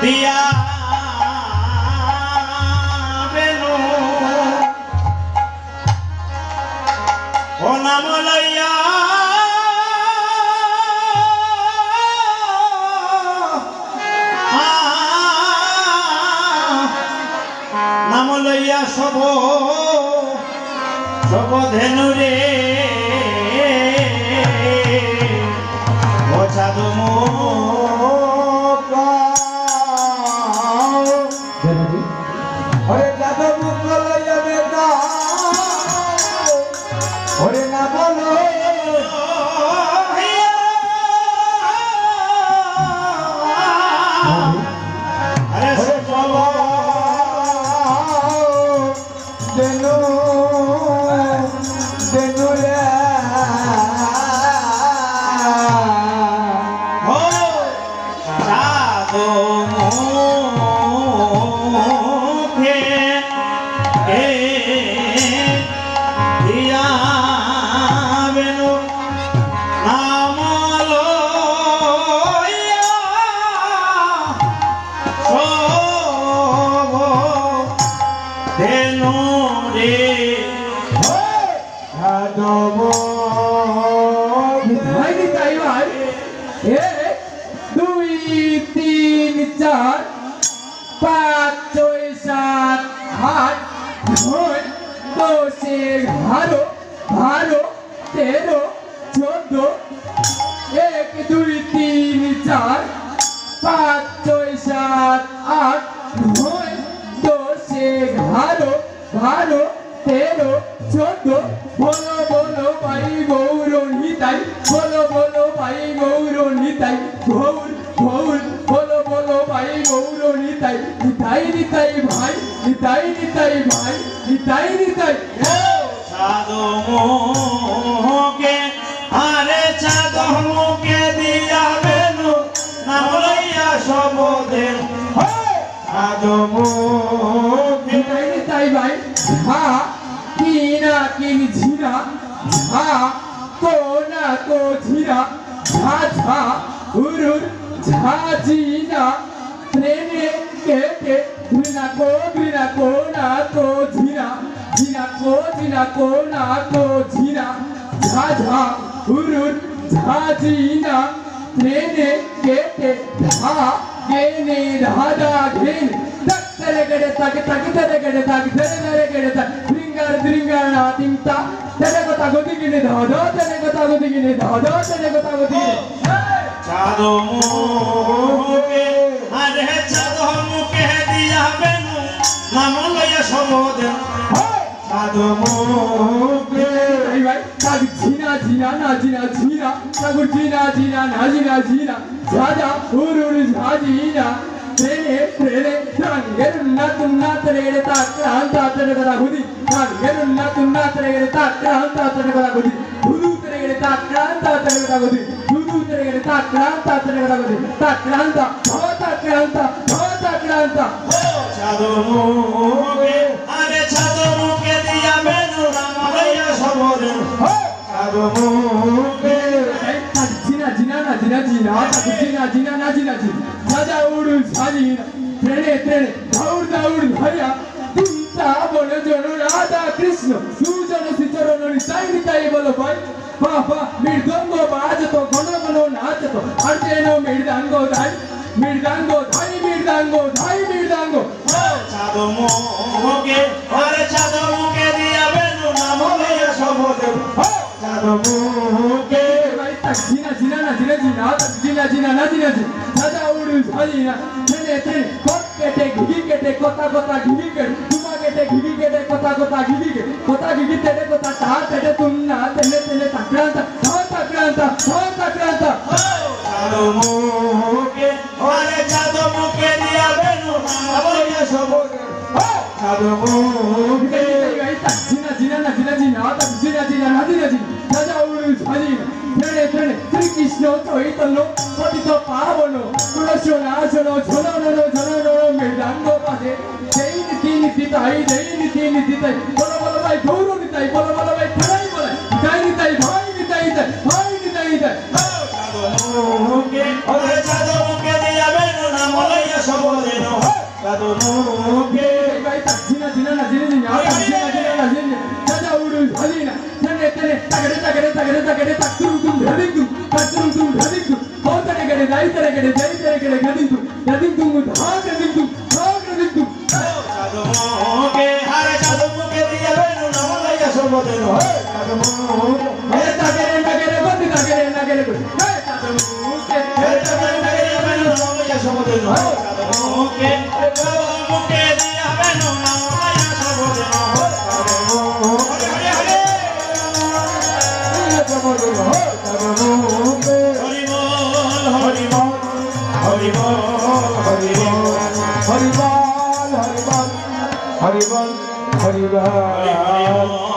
দিয়া বেনু ও নাম লইয়া নাম লইয়া সব সব ধেনু রে ও সাধু ওরে যাদব মুখ লইয়া বেদা ওরে না বলো আরে সব দেনু দেনু রে ও সাধু মুখে দিয়া বেনু নাম লইয়া সব ধেনু রে যাদব ভাই নিতাই ভাই এক দুই তিন চার পাঁচ ছয় সাত আট নয় দশ এগারো বারো তেরো চোদ্দ এক দুই তিন চার পাঁচ ছয় সাত আট নয় দশ এগারো বারো তেরো চোদ্দ বলো বলো ভাই গৌর নিতাই বলো বলো ভাই গৌর নিতাই গৌর গৌর বলো বলো ভাই গৌর নিতাই নিতাই নিতাই ভাই নিতাই নিতাই ভাই নিতাই নিতাই সাধু মুখে আরে সাধু মুখে দিয়া বেনু নাম লইয়া সব ধেনু সাধু মুখে নিতাই নিতাই ভাই ঝা কিনা কিন ঝিরা ঝা কোনা কো ঝিরা ঝা ঝা উরুর ঝা ঝিনা প্রেমে কেটে ঘৃণা কো না তো ঝিনা ঝিনা কো না তো ঝিনা ঝা ঝা উরুর ঝা ঝিনা প্রেমে কেটে ধা গেনে Radha ঘেন tak tere gede tak tere gede tak tere gede tak dringar na tinta tere kota godi gine dhodo tere kota godi gine dhodo tere kota godi gine সাধু মুখে আরে সাধু মুখে দিয়া বেনু নাম লইয়া সব ধেনু সাধু মুখে এই ভাই tak ঝিনা ঝিনা না ঝিনা ঝিনা তাগুর ঝিনা ঝিনা না ঝিনা ঝিনা ঝাজা উরুর ঝাজিনা tere tere tangerunna tunna tere gede tak anta tere kota godi tangerunna tunna tere gede tak anta tere kota godi dudu tere gede tak anta tere kota godi dudu tere gede tak anta tere kota godi tak anta সাধু মুখে আরে সাধু মুখে দিয়া বেনু নাম লইয়া সব ধেনু সাধু মুখে ঝিনা ঝিনা না ঝিনা ঝিনা tak ঝিনা ঝিনা না ঝিনা ঝিনা ঝাজা উড়ু ঝাজিনা ট্রেনে ট্রেনে দৌড় দৌড় ভাইয়া তিনটা বলে জন রাধা কৃষ্ণ দুজন শ্রীচরণ নিতাই নিতাই বলো ভাই বাবা মৃদঙ্গ বাজতো ঘন ঘন নাচতো আর যেন মৃদাঙ্গ ধাই মৃদাঙ্গ ধাই মৃদাঙ্গ ধাই মৃদাঙ্গ সাধু মুখে আরে সাধু মুখে দিয়া বেনু নাম লইয়া সব ধেনু সাধু মুখে tak ঝিনা ঝিনা না ঝিনা ঝিনা tak ঝিনা ঝিনা না ঝিনা ঝিনা ঝাজা উড়ু ঝাজিনা ট্রেনে ট্রেনে কট কেটে ঘিঘি কেটে কথা কথা ঘিঘি কেটে তুমা কেটে ঘিঘি কেটে কথা কথা ঘিঘি কেটে কথা ঘিঘি তেটে কথা তা তেটে তুন্না তেনে তেনে তাক্রান্তা সাধু মুখে আরে সাধু মুখে দিয়া বেনু নাম লইয়া সব ধেনু সাধু মুখে tak ঝিনা ঝিনা না ঝিনা ঝিনা tak ঝিনা ঝিনা না ঝিনা ঝিনা ঝাজা উড়ু ঝাজিনা ট্রেনে ট্রেনে শ্রীকৃষ্ণ চৈতন্য পতিত পাবন তুলসী নাচন ঝনন মৃদাঙ্গ বাজে যেই নীতি নীতি তাই যেই নীতি নীতি তাই বলো বলো ভাই গৌর নিতাই বলো বলো ভাই ঠাই বলে তাই নিতাই ভাই নিতাই তাই ভাই নিতাই তাই সাধু মুখে দিয়া বেনু নাম লইয়া সব চাঁদ মুখে ভাই জিনা জিনা না জিনা জিনা জিনা জিনা না জিনা দাদা উড়ু ঝালিনা তনে তনে তাগড়ে তাগড়ে তাগড়ে তাগড়ে তাকুম তুম ধাদিং তুম তাকুম তুম ধাদিং তুম কোতরে গড়ে যাই তরে গড়ে যাই তরে গড়ে গাদিং তুম ধা গাদিং তুম চাঁদ মুখে আরে চাঁদ মুখে দিয়া বেনু নাম লইয়া সবদিন চাঁদ মুখে এ তাগড়ে নাগড়ে বন্দি তাগড়ে নাগড়ে হে চাঁদ মুখে সবদিন চাঁদ মুখে মুখে দিয়া বেনু নাম লইয়া সবদিন হরিবল হরিবল হরিবল হরিবল